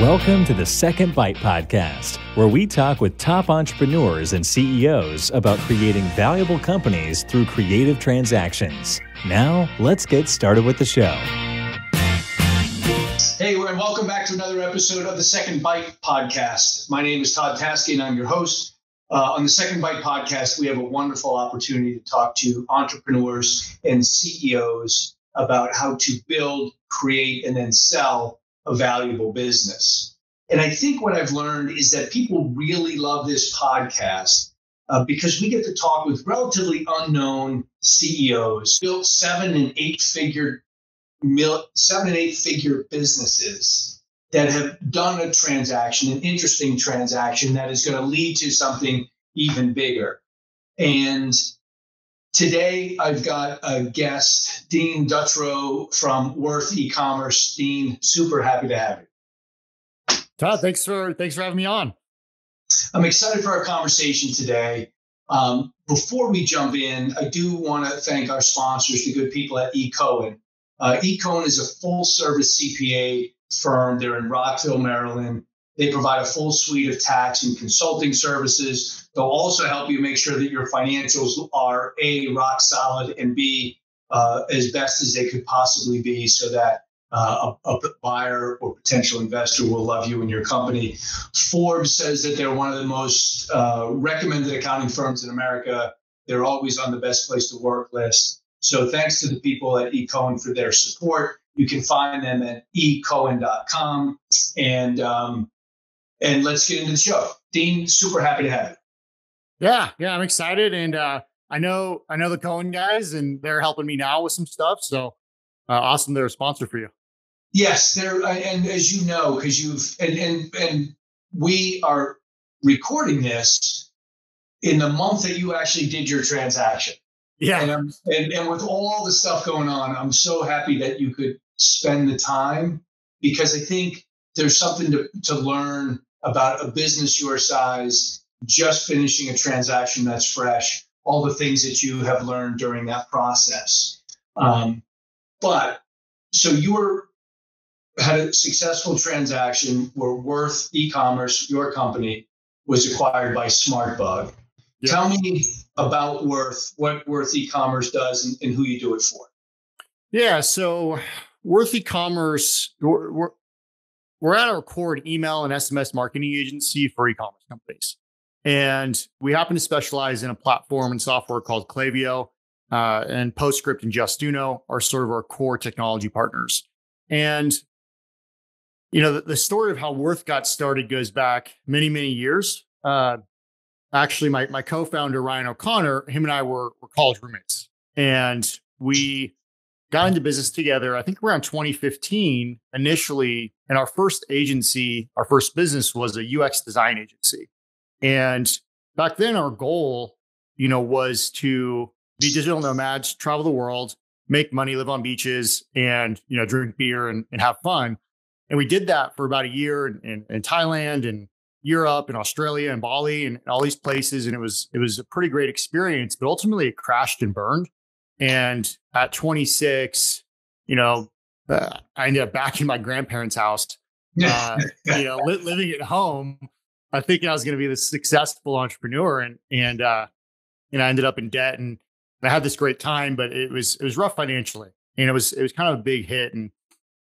Welcome to the Second Bite Podcast, where we talk with top entrepreneurs and CEOs about creating valuable companies through creative transactions. Now, let's get started with the show. Hey, and welcome back to another episode of the Second Bite Podcast. My name is Todd Taskey, and I'm your host. On the Second Bite Podcast, we have a wonderful opportunity to talk to entrepreneurs and CEOs about how to build, create, and then sell a valuable business. And I think what I've learned is that people really love this podcast because we get to talk with relatively unknown CEOs, built seven and eight figure businesses that have done a transaction, an interesting transaction that is going to lead to something even bigger. And today, I've got a guest, Dean Dutrow from Worth eCommerce. Dean, super happy to have you. Todd, thanks for having me on. I'm excited for our conversation today. Before we jump in, I do want to thank our sponsors, the good people at eCohen. eCohen is a full-service CPA firm. They're in Rockville, Maryland. They provide a full suite of tax and consulting services. They'll also help you make sure that your financials are A, rock solid, and B, as best as they could possibly be so that a buyer or potential investor will love you and your company. Forbes says that they're one of the most recommended accounting firms in America. They're always on the best place to work list. So thanks to the people at eCohen for their support. You can find them at ecohen.com. And let's get into the show. Dean, super happy to have you. Yeah, I'm excited. And I know the Cohen guys, and they're helping me now with some stuff. So awesome, they're a sponsor for you. Yes, they're, and as you know, because you've and we are recording this in the month that you actually did your transaction. Yeah, and with all the stuff going on, I'm so happy that you could spend the time, because I think there's something to learn about a business your size, just finishing a transaction that's fresh, all the things that you have learned during that process. But so you had a successful transaction where Worth eCommerce, your company, was acquired by SmartBug. Yeah. Tell me about Worth, what Worth eCommerce does and who you do it for. Yeah, so Worth eCommerce, we're at our core an email and SMS marketing agency for e-commerce companies. And we happen to specialize in a platform and software called Klaviyo, and PostScript and Justuno are sort of our core technology partners. And, you know, the story of how Worth got started goes back many, many years. Actually, my co-founder, Ryan O'Connor, him and I were college roommates. And we got into business together, I think around 2015 initially. And our first agency, our first business was a UX design agency. And back then our goal, you know, was to be digital nomads, travel the world, make money, live on beaches, and, you know, drink beer and have fun. And we did that for about a year in Thailand and Europe and Australia and Bali and all these places. And it was a pretty great experience, but ultimately it crashed and burned. And at 26, you know, I ended up back in my grandparents' house, you know, living at home, thinking I was going to be this successful entrepreneur, and I ended up in debt, and I had this great time, but it was rough financially, and it was kind of a big hit, and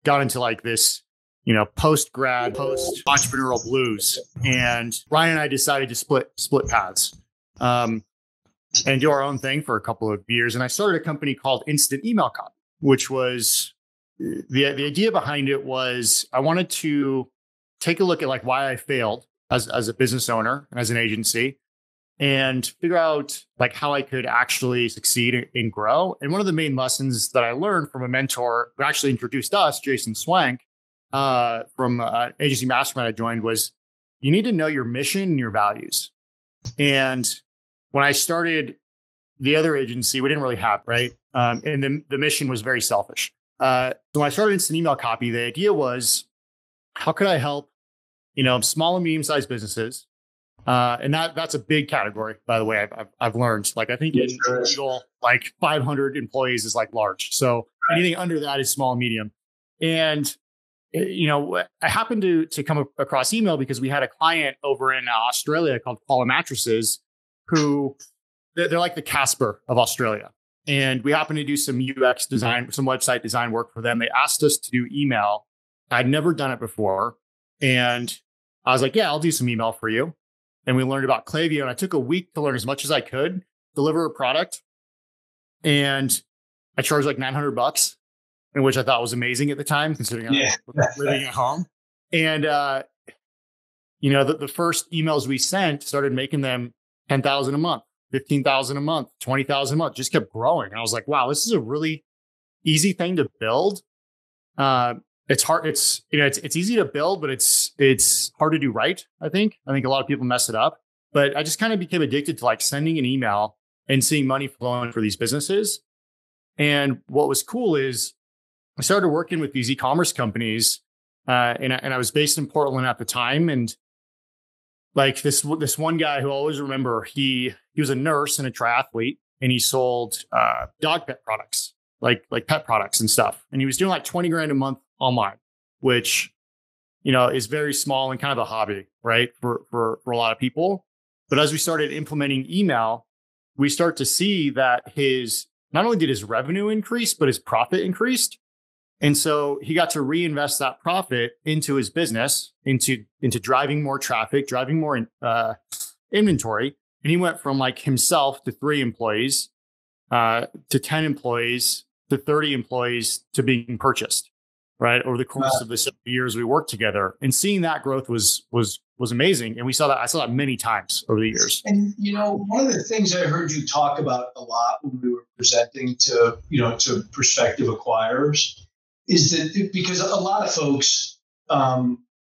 got into like this, you know, post entrepreneurial blues, and Ryan and I decided to split paths. And do our own thing for a couple of years. And I started a company called Instant Email Copy, which was the idea behind it was I wanted to take a look at like why I failed as a business owner and as an agency, and figure out like how I could actually succeed and grow. And one of the main lessons that I learned from a mentor who actually introduced us, Jason Swank, from an agency mastermind I joined, was you need to know your mission and your values. And when I started the other agency, we didn't really have, right? And the mission was very selfish. So when I started Instant Email Copy, the idea was, how could I help, you know, small and medium-sized businesses? And that's a big category, by the way. I've learned, like, I think in legal, like 500 employees is like large. So anything under that is small and medium. And I happened to come across email because we had a client over in Australia called Paula Mattresses, who they're like the Casper of Australia. And we happened to do some UX design, some website design work for them. They asked us to do email. I'd never done it before. And I was like, yeah, I'll do some email for you. And we learned about Klaviyo. And I took a week to learn as much as I could, deliver a product. And I charged like $900, in which I thought was amazing at the time, considering I was living at home. And, the first emails we sent started making them 10,000 a month, 15,000 a month, 20,000 a month, just kept growing. And I was like, wow, this is a really easy thing to build. It's hard. It's easy to build, but it's hard to do right. I think a lot of people mess it up, but I just kind of became addicted to like sending an email and seeing money flowing for these businesses. And what was cool is I started working with these e-commerce companies, and I was based in Portland at the time. And like this one guy who I always remember, he was a nurse and a triathlete, and he sold dog pet products, like pet products and stuff. And he was doing like 20 grand a month online, which, is very small and kind of a hobby, right? For a lot of people. But as we started implementing email, we start to see that not only did his revenue increase, but his profit increased. And so he got to reinvest that profit into his business, into driving more traffic, driving more inventory. And he went from like himself to 3 employees, to 10 employees, to 30 employees, to being purchased, right? Over the course of the 7 years we worked together. And seeing that growth was amazing. And I saw that many times over the years. And, one of the things I heard you talk about a lot when we were presenting to prospective acquirers is that because a lot of folks,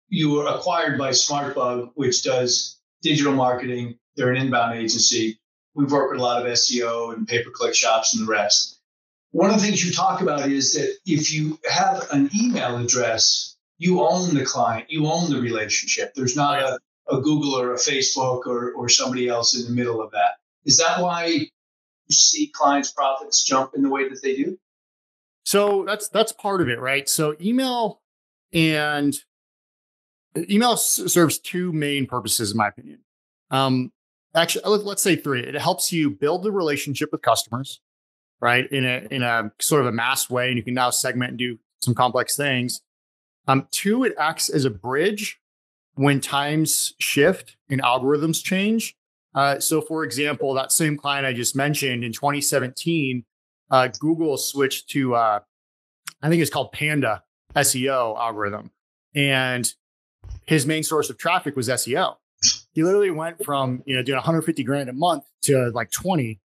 you were acquired by SmartBug, which does digital marketing. They're an inbound agency. We've worked with a lot of SEO and pay-per-click shops and the rest. One of the things you talk about is that if you have an email address, you own the client, you own the relationship. There's not a Google or a Facebook or somebody else in the middle of that. Is that why you see clients' profits jump in the way that they do? So that's part of it, right? So email serves 2 main purposes, in my opinion. Actually, let's say 3. It helps you build the relationship with customers, right? In a sort of a mass way, and you can now segment and do some complex things. 2, it acts as a bridge when times shift and algorithms change. So for example, that same client I just mentioned in 2017, Google switched to, I think it's called Panda SEO algorithm. And his main source of traffic was SEO. He literally went from, doing 150 grand a month to like 20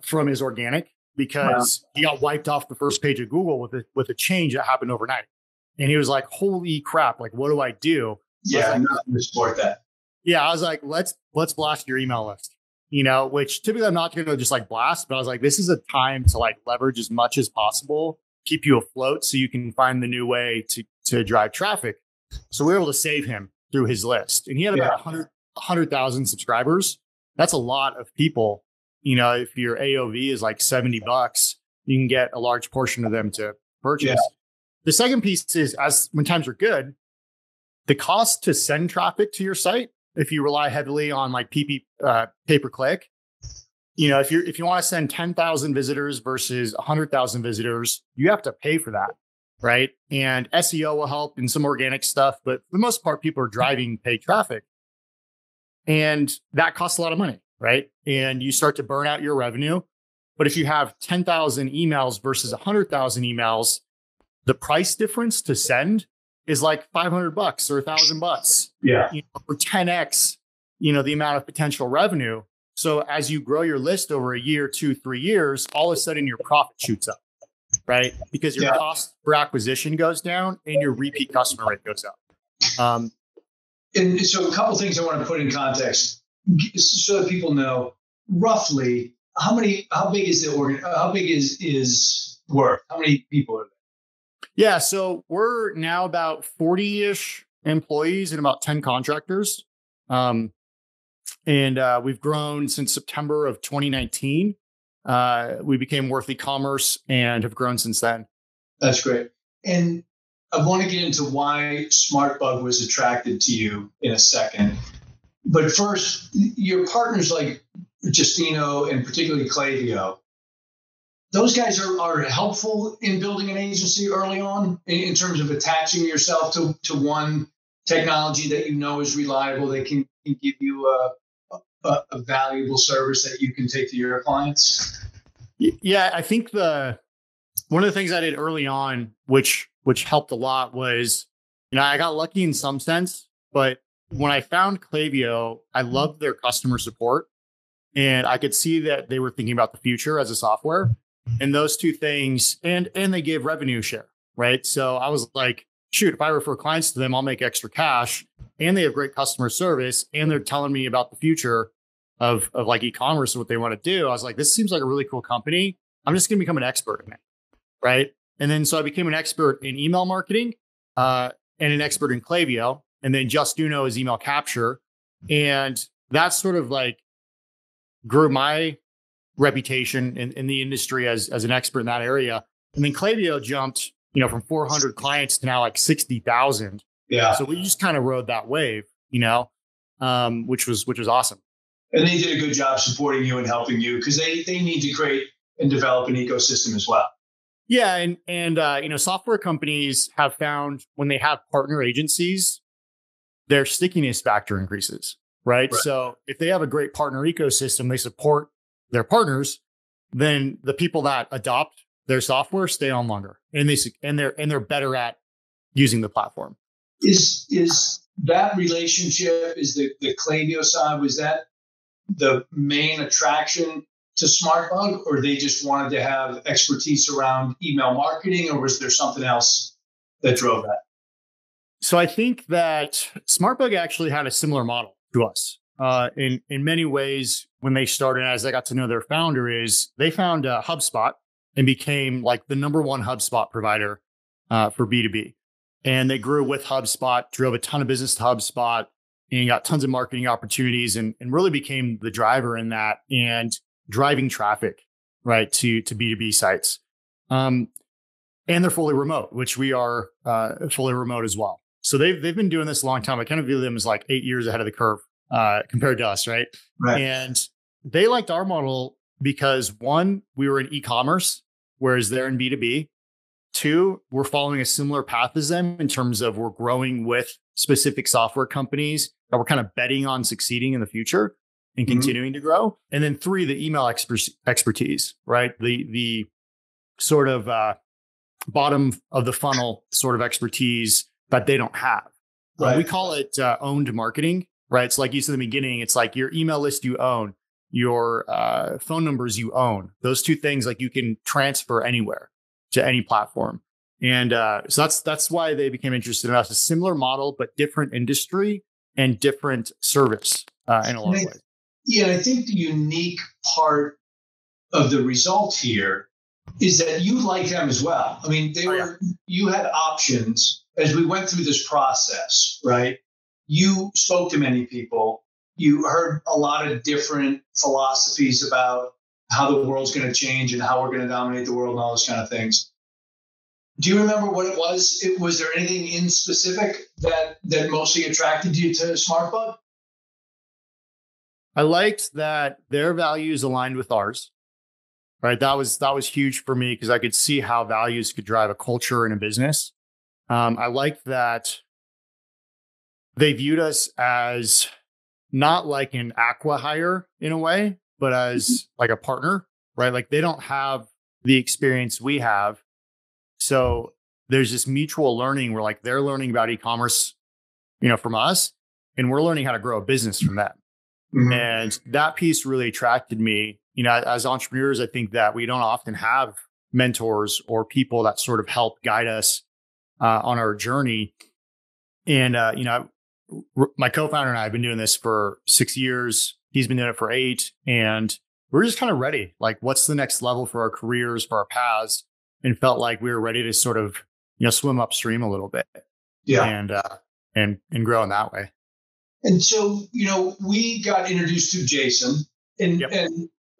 from his organic, because he got wiped off the first page of Google with a change that happened overnight. And he was like, holy crap, like, what do I do? Yeah, I'm not going to support that. Yeah, I was like, let's blast your email list, which typically I'm not going to just like blast, but I was like, this is a time to like leverage as much as possible, keep you afloat so you can find the new way to drive traffic. So we were able to save him through his list. And he had about 100,000 subscribers. That's a lot of people. If your AOV is like $70, you can get a large portion of them to purchase. Yeah. The second piece is, when times are good, the cost to send traffic to your site, if you rely heavily on like pay-per-click, if you want to send 10,000 visitors versus 100,000 visitors, you have to pay for that, right? And SEO will help in some organic stuff, but for the most part, people are driving paid traffic. And that costs a lot of money, right? And you start to burn out your revenue. But if you have 10,000 emails versus 100,000 emails, the price difference to send is like $500 or $1,000. Yeah. For 10x, the amount of potential revenue. So as you grow your list over a year, 2, 3 years, all of a sudden your profit shoots up, right? Because your cost per acquisition goes down and your repeat customer rate goes up. And so a couple things I want to put in context so that people know roughly how big is Worth? How many people are there? Yeah, so we're now about 40-ish employees and about 10 contractors. And we've grown since September of 2019. We became Worth eCommerce and have grown since then. That's great. And I want to get into why SmartBug was attracted to you in a second. But first, your partners like Justino and particularly Clavio, those guys are helpful in building an agency early on in terms of attaching yourself to one technology that you know is reliable, that can give you a valuable service that you can take to your clients. Yeah, I think one of the things I did early on, which helped a lot, was, I got lucky in some sense, but when I found Clavio, I loved their customer support, and I could see that they were thinking about the future as a software, and those two things, and they gave revenue share, right? So I was like, shoot, if I refer clients to them, I'll make extra cash, and they have great customer service, and they're telling me about the future of like e-commerce and what they want to do. I was like, this seems like a really cool company. I'm just going to become an expert in it, right? And then so I became an expert in email marketing and an expert in Clavio, and then Justino is email capture. And that sort of like grew my reputation in the industry as an expert in that area. And then Clavio jumped, from 400 clients to now like 60,000. Yeah. So we just kind of rode that wave, which was awesome. And they did a good job supporting you and helping you because they need to create and develop an ecosystem as well. Yeah. And software companies have found when they have partner agencies, their stickiness factor increases, right? So if they have a great partner ecosystem, they support their partners, then the people that adopt their software stay on longer, and they're better at using the platform. Is that relationship, is the Clavio side, was that the main attraction to SmartBug, or they just wanted to have expertise around email marketing, or was there something else that drove that? So I think that SmartBug actually had a similar model to us. In many ways, when they started, as I got to know their founder, is they found HubSpot and became like the number one HubSpot provider for B2B. And they grew with HubSpot, drove a ton of business to HubSpot, and got tons of marketing opportunities, and really became the driver in that and driving traffic, right, to B2B sites. And they're fully remote, which we are fully remote as well. So they've been doing this a long time. I kind of view them as like 8 years ahead of the curve compared to us, right? Right. And they liked our model because, one, we were in e-commerce, whereas they're in B2B. Two, we're following a similar path as them in terms of we're growing with specific software companies that we're kind of betting on succeeding in the future and continuing to grow. And then three, the email expertise, right? The sort of bottom of the funnel sort of expertise that they don't have. Right. We call it owned marketing, right? It's like you said in the beginning, it's like your email list you own, your phone numbers you own. Those two things, like, you can transfer anywhere to any platform. And so that's why they became interested in us. A similar model, but different industry and different service in a lot of ways. Yeah, I think the unique part of the result here is that you like them as well. I mean, you had options as we went through this process, right? You spoke to many people. You heard a lot of different philosophies about how the world's going to change and how we're going to dominate the world and all those kind of things. Do you remember what it was? Was there anything in specific that mostly attracted you to SmartBug? I liked that their values aligned with ours, right? That was huge for me because I could see how values could drive a culture in a business. I liked that they viewed us as not like an acqui-hire in a way, but as like a partner, right? Like, they don't have the experience we have. So there's this mutual learning where, like, they're learning about e-commerce, from us, and we're learning how to grow a business from them. Mm-hmm. And that piece really attracted me. As entrepreneurs, I think that we don't often have mentors or people that sort of help guide us on our journey. And, my co-founder and I have been doing this for 6 years. He's been doing it for 8. And we're just kind of ready. Like, what's the next level for our careers, for our paths? And felt like we were ready to sort of, swim upstream a little bit. Yeah. And grow in that way. And so, we got introduced to Jason, and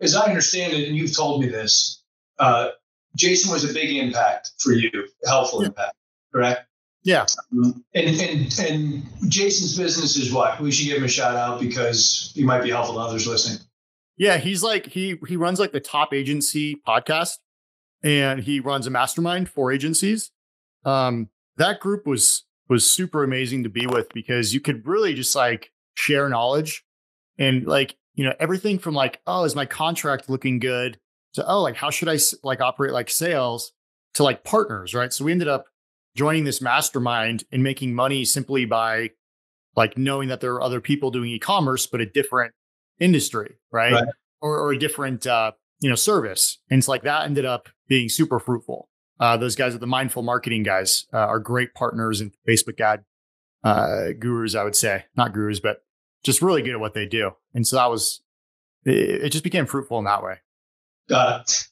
as I understand it, and you've told me this, Jason was a big impact for you, helpful impact, correct? Yeah. And Jason's business is what? We should give him a shout out because he might be helpful to others listening. Yeah, he's like he runs like the Top Agency podcast, and he runs a mastermind for agencies. That group was super amazing to be with because you could really just like share knowledge and like, everything from like, oh, is my contract looking good to, oh, like how should I like operate like sales to like partners, right? So we ended up joining this mastermind and making money simply by like knowing that there are other people doing e-commerce, but a different industry, right? Or a different, service. And it's like that ended up being super fruitful. Those guys are the mindful marketing guys, are great partners and Facebook ad gurus, I would say. Not gurus, but just really good at what they do. And so it just became fruitful in that way. Got it.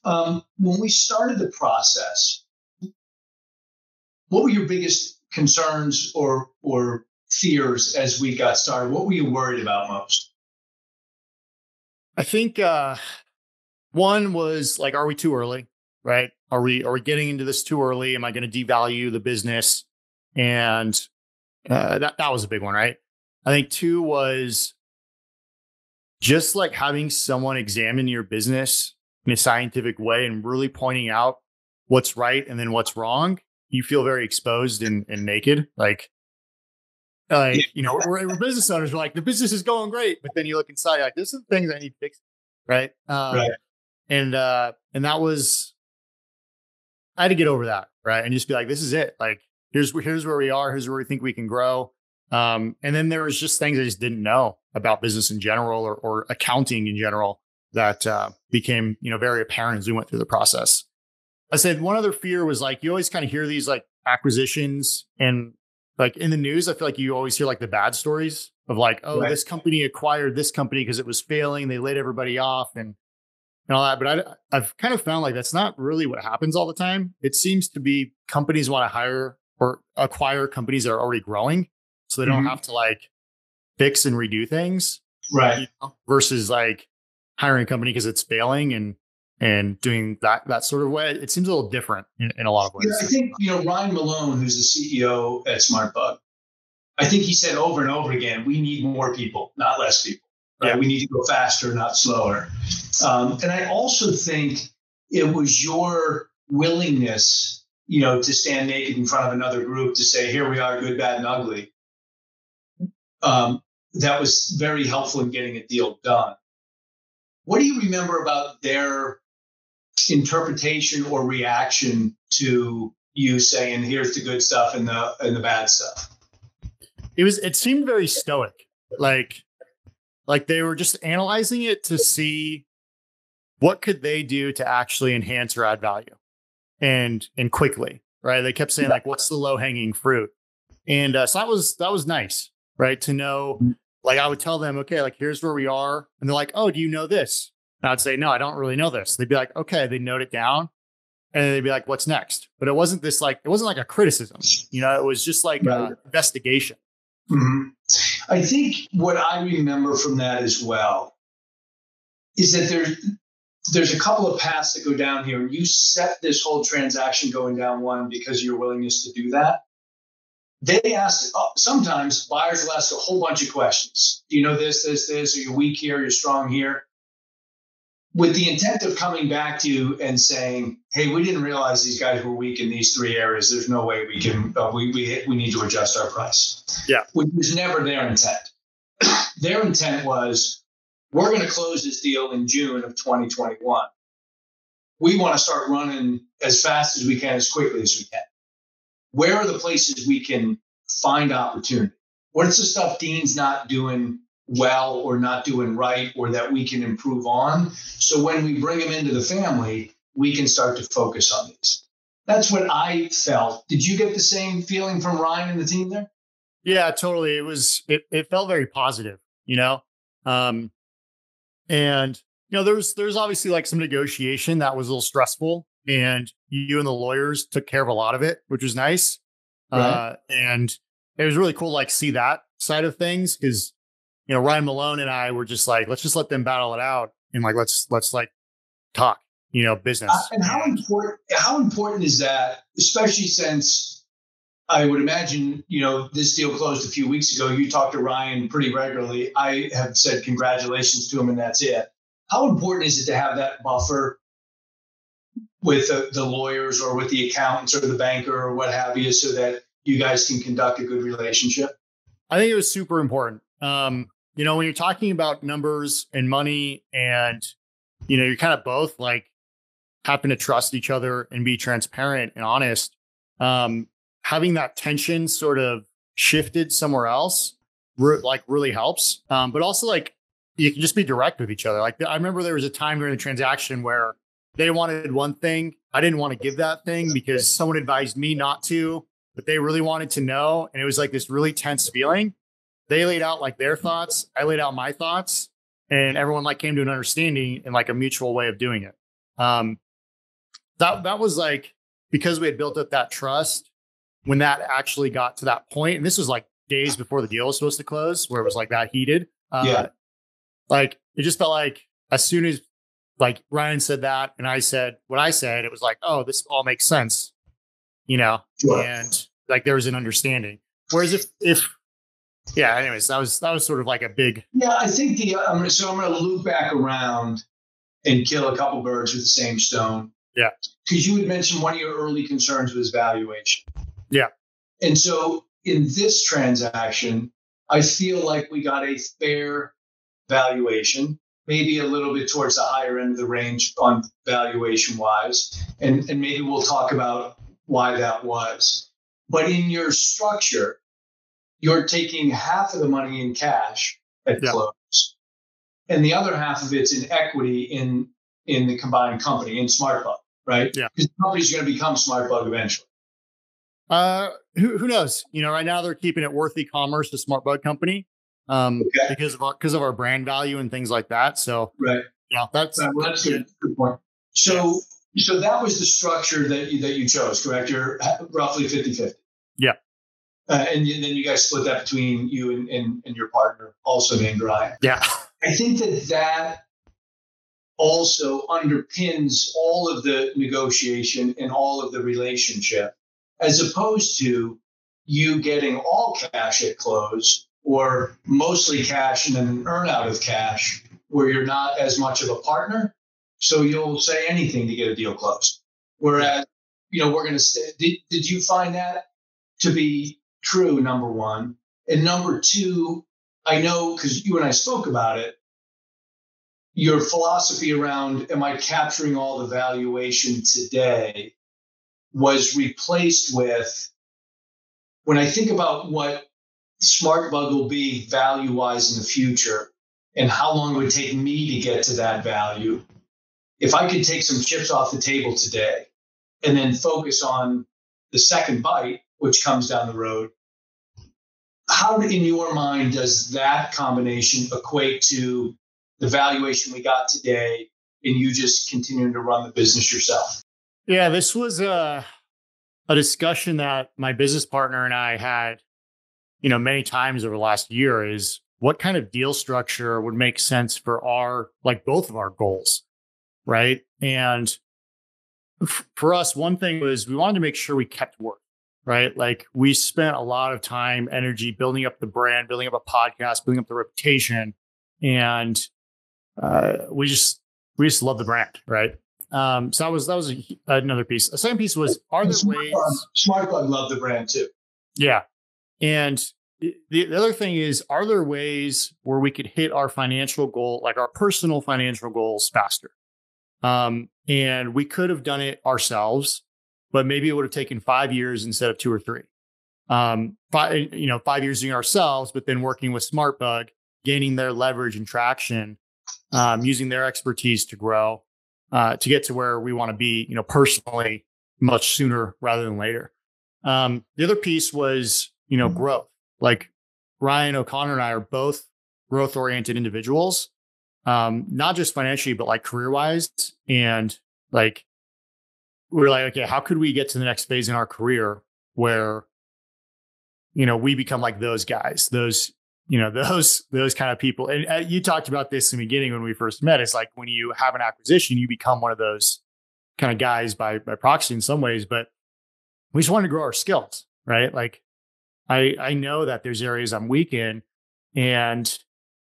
When we started the process, what were your biggest concerns or fears as we got started? What were you worried about most? I think one was like, are we too early? Right? Are we getting into this too early? Am I going to devalue the business? And that was a big one, right? I think two was just like having someone examine your business in a scientific way and really pointing out what's right and then what's wrong. You feel very exposed and naked. Like, we're business owners. We're like, the business is going great, but then you look inside, like, there's some things I need to fix, right? And that was, I had to get over that, right? And just be like, this is it. Like, here's where we are. Here's where we think we can grow. And then there was just things I just didn't know about business in general or accounting in general that became, very apparent as we went through the process. I said one other fear was like, you always kind of hear these like acquisitions and like in the news, I feel like you always hear like the bad stories of like, oh, this company acquired this company because it was failing. They laid everybody off and all that. But I've kind of found like that's not really what happens all the time. It seems to be companies want to hire or acquire companies that are already growing so they don't have to like fix and redo things. Right. Versus like hiring a company because it's failing and doing that sort of way. It seems a little different in a lot of ways. Yeah, I think, Ryan Malone, who's the CEO at SmartBug, I think he said over and over again, we need more people, not less people. Right? Yeah. We need to go faster, not slower. And I also think it was your willingness, to stand naked in front of another group to say, here we are, good, bad, and ugly. That was very helpful in getting a deal done. What do you remember about their interpretation or reaction to you saying, here's the good stuff and the bad stuff? It seemed very stoic. Like they were just analyzing it to see what could they do to actually enhance or add value and quickly, right? They kept saying like, what's the low hanging fruit? And so that was nice, right? To know, like I would tell them, okay, like here's where we are. And they're like, oh, do you know this? And I'd say, no, I don't really know this. They'd be like, okay, they'd note it down. And they'd be like, what's next? But it wasn't like a criticism, it was just like an investigation. Mm-hmm. I think what I remember from that as well is that there's a couple of paths that go down here. And you set this whole transaction going down one because of your willingness to do that. They ask, sometimes buyers will ask a whole bunch of questions. Do you know this? Are you weak here? You're strong here? With the intent of coming back to you and saying, hey, we didn't realize these guys were weak in these three areas. There's no way we can, we need to adjust our price. Yeah. Which was never their intent. Their intent was, we're going to close this deal in June of 2021. We want to start running as fast as we can, as quickly as we can. Where are the places we can find opportunity? What's the stuff Dean's not doing well or not doing right or that we can improve on? So when we bring them into the family, we can start to focus on these. That's what I felt. Did you get the same feeling from Ryan and the team there? Yeah, totally. It felt very positive, and there's obviously like some negotiation that was a little stressful, and you and the lawyers took care of a lot of it, which was nice. Right. And it was really cool to like see that side of things because, Ryan Malone and I were just like, let's just let them battle it out and like let's like talk, business. And how important is that, especially since I would imagine, this deal closed a few weeks ago. You talked to Ryan pretty regularly. I have said congratulations to him, and that's it. How important is it to have that buffer with the lawyers or with the accountants or the banker or what have you, so that you guys can conduct a good relationship? I think it was super important. When you're talking about numbers and money and, you're kind of both like having to trust each other and be transparent and honest. Having that tension sort of shifted somewhere else, really helps. But also like you can just be direct with each other. Like I remember there was a time during the transaction where they wanted one thing. I didn't want to give that thing because someone advised me not to, but they really wanted to know. And it was like this really tense feeling. They laid out like their thoughts. I laid out my thoughts, and everyone like came to an understanding and like a mutual way of doing it. That was like, because we had built up that trust when that actually got to that point. And this was like days before the deal was supposed to close, where it was like that heated. Like it just felt like as soon as like Ryan said that and I said what I said, it was like, oh, this all makes sense, Sure. And like there was an understanding. Whereas anyways, that was sort of like a big. Yeah, I think I'm going to loop back around and kill a couple birds with the same stone. Yeah. Because you had mentioned one of your early concerns was valuation. Yeah. And so in this transaction, I feel like we got a fair valuation, maybe a little bit towards the higher end of the range on valuation wise. And maybe we'll talk about why that was. But in your structure, you're taking half of the money in cash at close, and the other half of it's in equity in the combined company, in SmartBug, right? Yeah. Because the company's going to become SmartBug eventually. Who knows? Right now they're keeping it worth eCommerce, the SmartBug company, because of our brand value and things like that. So, right. Yeah, that's good. Good point. So that was the structure that you chose, correct? You're roughly 50-50. Yeah. And then you guys split that between you and your partner, also named Ryan. Yeah. I think that also underpins all of the negotiation and all of the relationship, as opposed to you getting all cash at close or mostly cash and then an earn out of cash where you're not as much of a partner. So you'll say anything to get a deal closed. Whereas, we're going to say, did you find that to be true, number one? And number two, I know because you and I spoke about it, your philosophy around, am I capturing all the valuation today, was replaced with, when I think about what SmartBug will be value-wise in the future and how long it would take me to get to that value, if I could take some chips off the table today and then focus on the second bite, which comes down the road, how in your mind does that combination equate to the valuation we got today and you just continuing to run the business yourself? Yeah, this was a discussion that my business partner and I had, many times over the last year, is what kind of deal structure would make sense for both of our goals, right? And for us, one thing was we wanted to make sure we kept work, right? Like we spent a lot of time, energy building up the brand, building up a podcast, building up the reputation, and we just love the brand, right? So that was another piece. The second piece was, are there ways? SmartBug loved the brand too. Yeah. And the other thing is, are there ways where we could hit our financial goal, like our personal financial goals, faster? And we could have done it ourselves, but maybe it would have taken 5 years instead of 2 or 3. 5 years doing it ourselves, but then working with SmartBug, gaining their leverage and traction, using their expertise to grow, to get to where we want to be, personally, much sooner rather than later. The other piece was, growth. Like Ryan O'Connor and I are both growth-oriented individuals, not just financially, but like career-wise. And like, we're like, okay, how could we get to the next phase in our career where, we become like those guys, those kind of people. And you talked about this in the beginning when we first met. It's like when you have an acquisition, you become one of those kind of guys by proxy in some ways, but we just wanted to grow our skills. right? Like I know that there's areas I'm weak in, and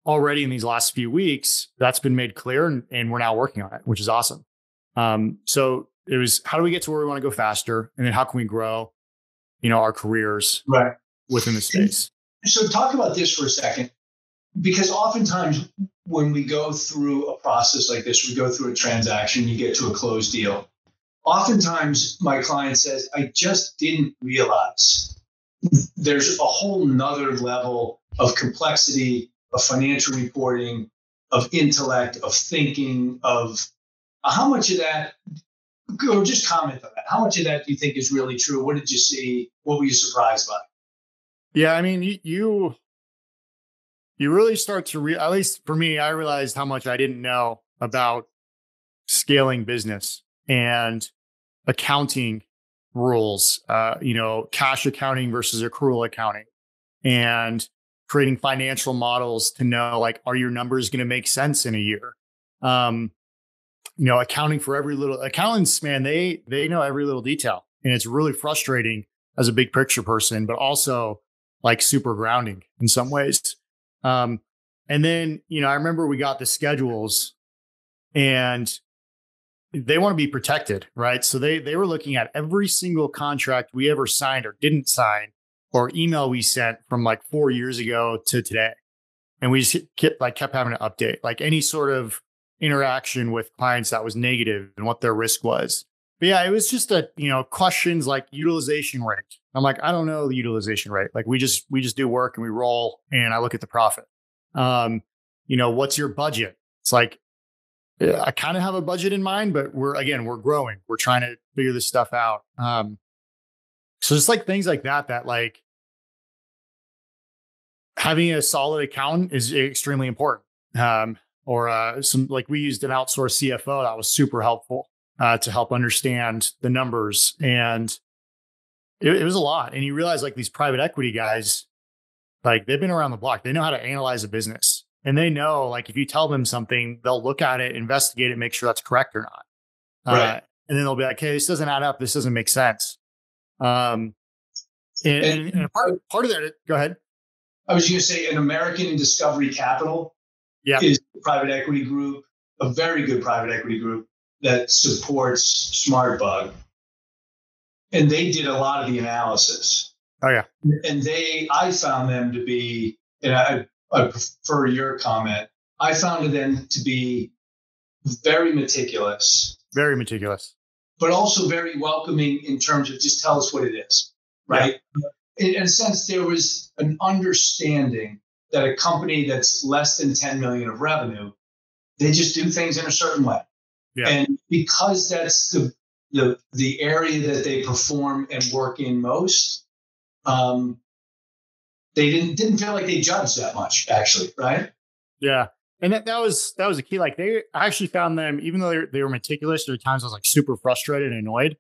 already in these last few weeks, that's been made clear, and we're now working on it, which is awesome. So it was, how do we get to where we want to go faster? And then how can we grow, our careers within the space? So talk about this for a second, because oftentimes when we go through a process like this, we go through a transaction, you get to a closed deal. Oftentimes my client says, I just didn't realize there's a whole nother level of complexity, of financial reporting, of intellect, of thinking, of how much of that, or just comment on that. How much of that do you think is really true? What did you see? What were you surprised by? Yeah, I mean, you really start to at least for me, I realized how much I didn't know about scaling business and accounting rules, cash accounting versus accrual accounting, and creating financial models to know, like, are your numbers going to make sense in a year? Accounting for every little, accountants, man, they know every little detail, and it's really frustrating as a big picture person, but also like super grounding in some ways. And then, I remember we got the schedules, and they want to be protected, right? So they were looking at every single contract we ever signed or didn't sign, or email we sent from like 4 years ago to today. And we just kept having to update, like, any sort of interaction with clients that was negative and what their risk was. But yeah, it was just questions like utilization rate. I'm like, I don't know the utilization rate. Like, we just do work and we roll, and I look at the profit. What's your budget? It's like, I kind of have a budget in mind, but we're growing. We're trying to figure this stuff out. So just like things like that like having a solid accountant is extremely important. We used an outsourced CFO that was super helpful to help understand the numbers. And it was a lot. And you realize, like, these private equity guys, like, they've been around the block. They know how to analyze a business. And they know, like, if you tell them something, they'll look at it, investigate it, make sure that's correct or not. Right. And then they'll be like, hey, this doesn't add up. This doesn't make sense. And part of that, go ahead. I was going to say, an American Discovery Capital is a private equity group, a very good private equity group that supports SmartBug. And they did a lot of the analysis. Oh, yeah. And I found them to be, and I prefer your comment, I found them to be very meticulous. Very meticulous. But also very welcoming in terms of just tell us what it is, right? Yeah. In a sense, there was an understanding that a company that's less than 10 million of revenue, they just do things in a certain way. Yeah. And because that's the area that they perform and work in most, they didn't feel like they judged that much, actually, right? Yeah. And that was a key. Like, I actually found them, even though they were meticulous, there were times I was like super frustrated and annoyed.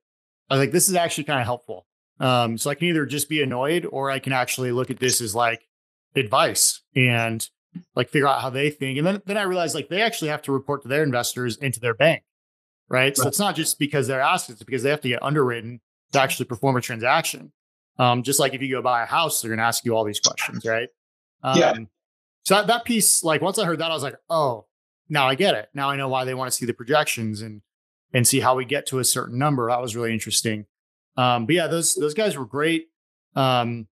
I was like, this is actually kind of helpful. So I can either just be annoyed, or I can actually look at this as like advice and like figure out how they think. And then I realized, like, they actually have to report to their investors and to their bank, right? So it's not just because they're asked, it's because they have to get underwritten to actually perform a transaction. Just like if you go buy a house, they're going to ask you all these questions, right? So that piece, like, once I heard that, I was like, oh, now I get it. Now I know why they want to see the projections and see how we get to a certain number. That was really interesting. But yeah, those guys were great. That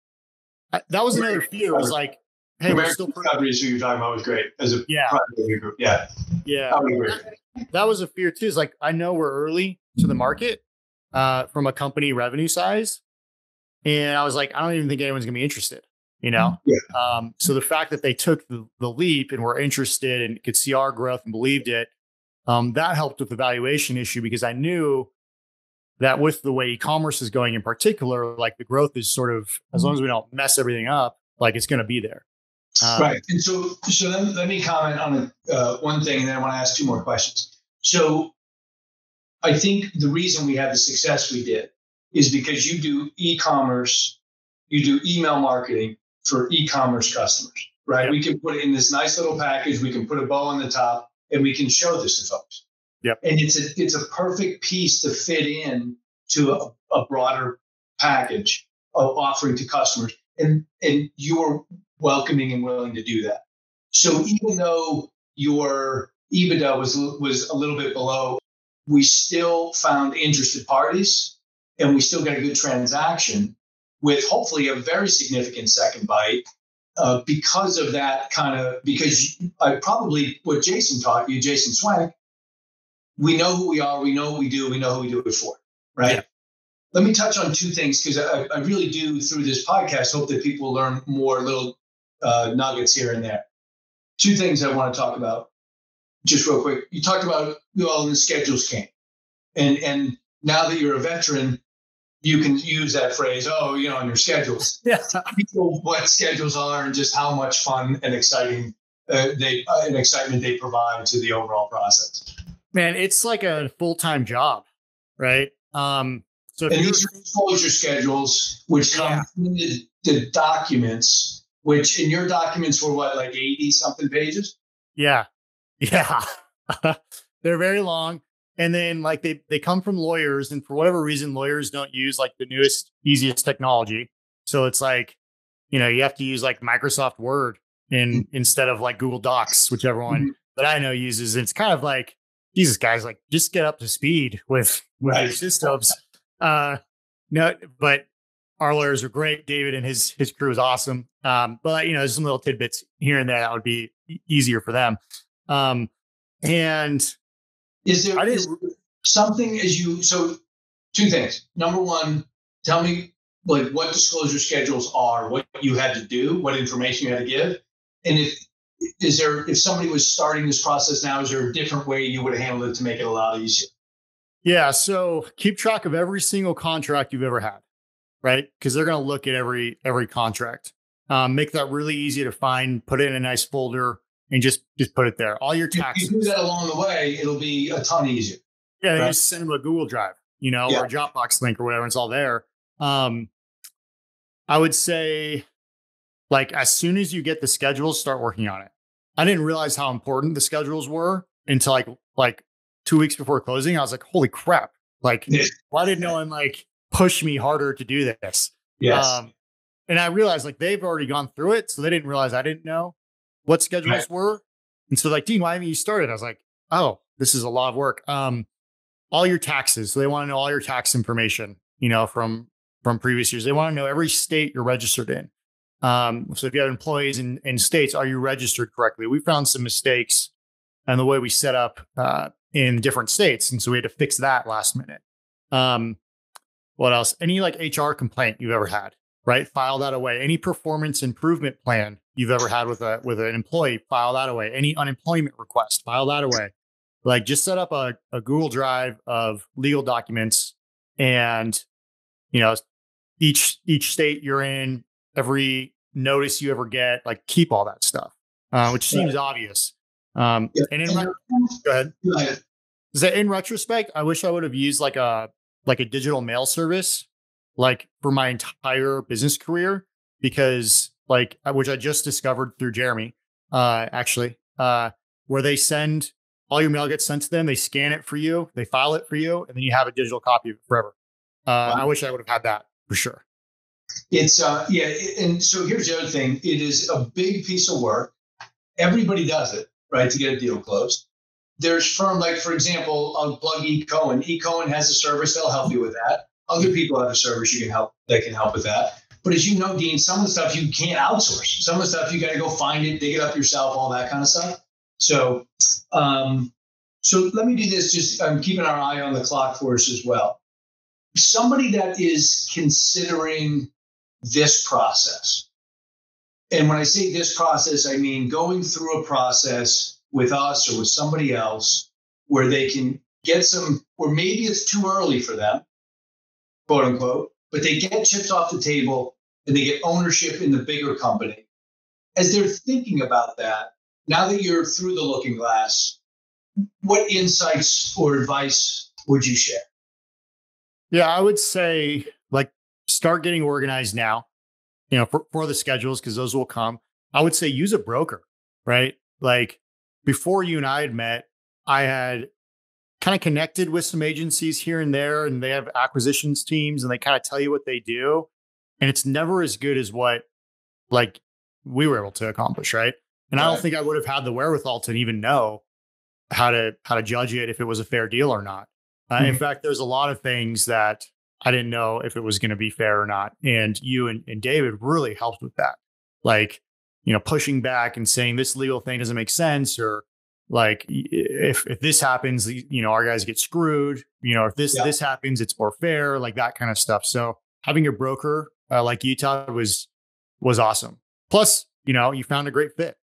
was another fear. It was like, hey, American Discovery is who you're talking about was great as a private group. Yeah. That was a fear too. It's like, I know we're early to the market from a company revenue size. And I was like, I don't even think anyone's going to be interested, So the fact that they took the leap and were interested and could see our growth and believed it, that helped with the valuation issue, because I knew that with the way e-commerce is going in particular, like, the growth is sort of, as long as we don't mess everything up, like, it's going to be there. Right. And so then let me comment on one thing, and then I want to ask two more questions. So I think the reason we had the success we did is because you do e-commerce, you do email marketing for e-commerce customers, right? Yep. We can put it in this nice little package. We can put a bow on the top, and we can show this to folks. Yep. And it's a perfect piece to fit in to a broader package offering to customers, and you were welcoming and willing to do that. So even though your EBITDA was a little bit below, we still found interested parties, and we still got a good transaction with hopefully a very significant second bite because of that because I probably what Jason taught you, Jason Swank, we know who we are, we know what we do, we know who we do it for, right? Yeah. Let me touch on two things because I really do through this podcast hope that people learn more little nuggets here and there. Two things I want to talk about just real quick. You talked about when the schedules came, and now that you're a veteran, you can use that phrase, on your schedules. Yeah. People what schedules are and just how much fun and excitement they provide to the overall process. Man, it's like a full-time job, right? So if these are disclosure schedules, which come in the documents, which in your documents were what, like 80 something pages? Yeah. They're very long. And then like they come from lawyers, and for whatever reason, lawyers don't use like the newest, easiest technology. So it's like, you have to use like Microsoft Word instead of like Google Docs, which everyone that I know uses. And it's kind of like, Jesus, guys, like just get up to speed with your systems. No, but our lawyers are great. David and his crew is awesome. But there's some little tidbits here and there that would be easier for them. And is there something so two things. Number one, tell me like what disclosure schedules are, what you had to do, what information you had to give. And if somebody was starting this process now, is there a different way you would have handled it to make it a lot easier? Yeah. So keep track of every single contract you've ever had, right? Because they're going to look at every contract. Make that really easy to find, put it in a nice folder, and just put it there. All your taxes. If you do that along the way, it'll be a ton easier. Yeah, right? Just send them a Google Drive, or a Dropbox link or whatever. It's all there. I would say, like, as soon as you get the schedules, start working on it. I didn't realize how important the schedules were until like 2 weeks before closing. I was like, holy crap. Like, why did no one like push me harder to do this? Yes. And I realized like they've already gone through it. So they didn't realize I didn't know what schedules were. And so like, Dean, why haven't you started? I was like, oh, this is a lot of work. All your taxes. So they want to know all your tax information, from previous years. They want to know every state you're registered in. So if you have employees in states, are you registered correctly? We found some mistakes in the way we set up in different states. And so we had to fix that last minute. What else? Any like HR complaint you've ever had, right? File that away. Any performance improvement plan you've ever had with an employee, file that away. Any unemployment request, file that away. Like just set up a Google Drive of legal documents, and each state you're in, every notice you ever get, like keep all that stuff, which seems obvious. And go ahead. In retrospect, I wish I would have used like a digital mail service, like for my entire business career, because which I just discovered through Jeremy, actually, where they send all your mail gets sent to them. They scan it for you, they file it for you, and then you have a digital copy of it forever. Wow. I wish I would have had that for sure. It's and so here's the other thing. It is a big piece of work. Everybody does it, right, to get a deal closed. There's firm, like for example, I'll plug eCohen. eCohen has a service that'll help you with that. Other people have a service that can help with that. But as you know, Dean, some of the stuff you can't outsource. Some of the stuff you got to go find it, dig it up yourself, all that kind of stuff. So, so let me do this. Just I'm keeping our eye on the clock for us as well. Somebody that is considering this process, and when I say this process, I mean going through a process with us or with somebody else where they can get some, or maybe it's too early for them, quote unquote, but they get chips off the table and they get ownership in the bigger company. As they're thinking about that, now that you're through the looking glass, what insights or advice would you share? Yeah, I would say start getting organized now, for the schedules, because those will come. I would say use a broker, right? Like before you and I had met, I had kind of connected with some agencies here and there, and they have acquisitions teams and they kind of tell you what they do. and it's never as good as what like we were able to accomplish, right? And I don't think I would have had the wherewithal to even know how to judge it if it was a fair deal or not. In fact, there's a lot of things that I didn't know if it was going to be fair or not. And you and David really helped with that. Like, pushing back and saying this legal thing doesn't make sense, or like, if this happens, our guys get screwed, if this happens, it's more fair, like that kind of stuff. So having your broker like you, Todd, was awesome. Plus, you found a great fit.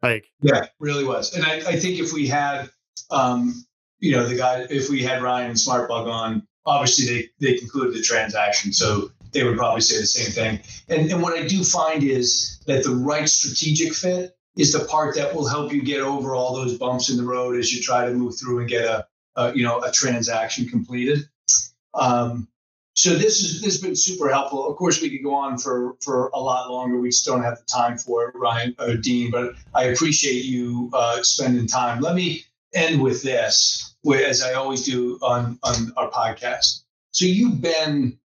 Like, yeah, really was. And I think if we had, if we had Ryan and SmartBug on, obviously they concluded the transaction. So they would probably say the same thing. And what I do find is that the right strategic fit is the part that will help you get over all those bumps in the road as you try to move through and get a transaction completed. So this has been super helpful. Of course, we could go on for a lot longer. We just don't have the time for it, Ryan or Dean, but I appreciate you spending time. Let me end with this, as I always do on our podcast. So you've been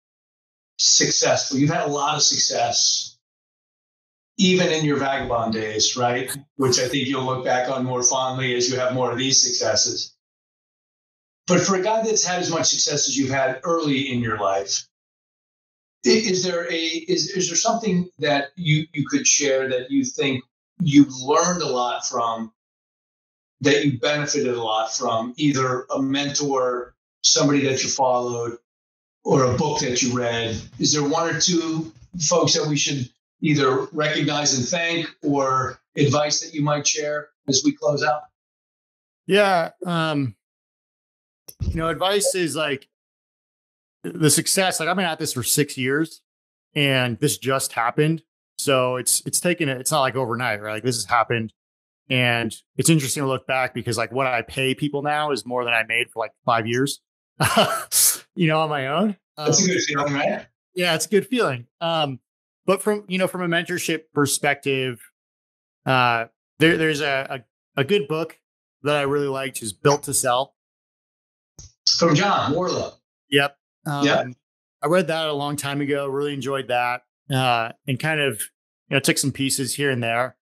successful. You've had a lot of success, even in your vagabond days, right? Which I think you'll look back on more fondly as you have more of these successes. But for a guy that's had as much success as you've had early in your life, is there something that you could share that you think you've learned a lot from, that you benefited a lot from, either a mentor, somebody that you followed, or a book that you read? Is there one or two folks that we should either recognize and thank, or advice that you might share as we close out? Yeah. Advice is like the success. Like, I've been at this for 6 years and this just happened. So it's not like overnight, right? Like, this has happened. And it's interesting to look back because like what I pay people now is more than I made for like 5 years, on my own. That's a good feeling, right? Yeah, it's a good feeling. But from a mentorship perspective, there's a good book that I really liked, is Built to Sell. From John Warlow. Yep. I read that a long time ago. Really enjoyed that. And kind of, took some pieces here and there.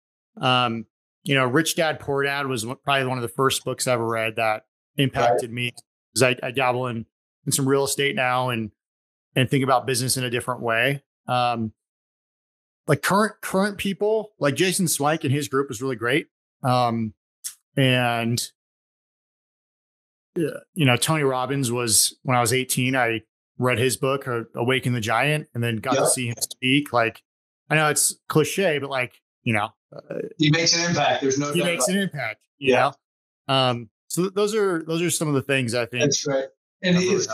Rich Dad, Poor Dad was probably one of the first books I ever read that impacted me, because I dabble in some real estate now and think about business in a different way. Like current people, like Jason Swank and his group was really great. And Tony Robbins was, when I was 18, I read his book, Awaken the Giant, and then got to see him speak. Like, I know it's cliche, but like, he makes an impact. There's no doubt. He makes an impact. You know? So those are some of the things I think. That's right. And if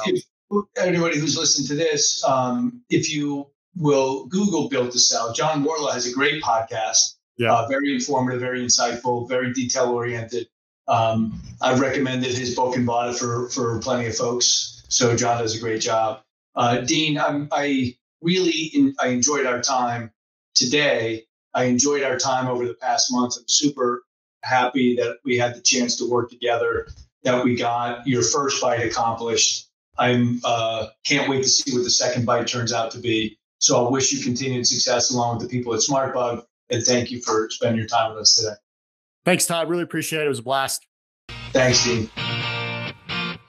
anybody who's listened to this, if you will Google Built to Sell, John Warlow has a great podcast. Yeah. Very informative, very insightful, very detail oriented. I've recommended his book and bought it for plenty of folks. So John does a great job. Dean, I enjoyed our time today. I enjoyed our time over the past months. I'm super happy that we had the chance to work together, that we got your first bite accomplished. I'm can't wait to see what the second bite turns out to be. So I'll wish you continued success along with the people at SmartBug, and thank you for spending your time with us today. Thanks, Todd. Really appreciate it. It was a blast. Thanks, Dean.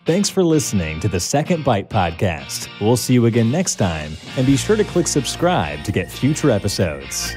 Thanks for listening to the Second Bite podcast. We'll see you again next time, and be sure to click subscribe to get future episodes.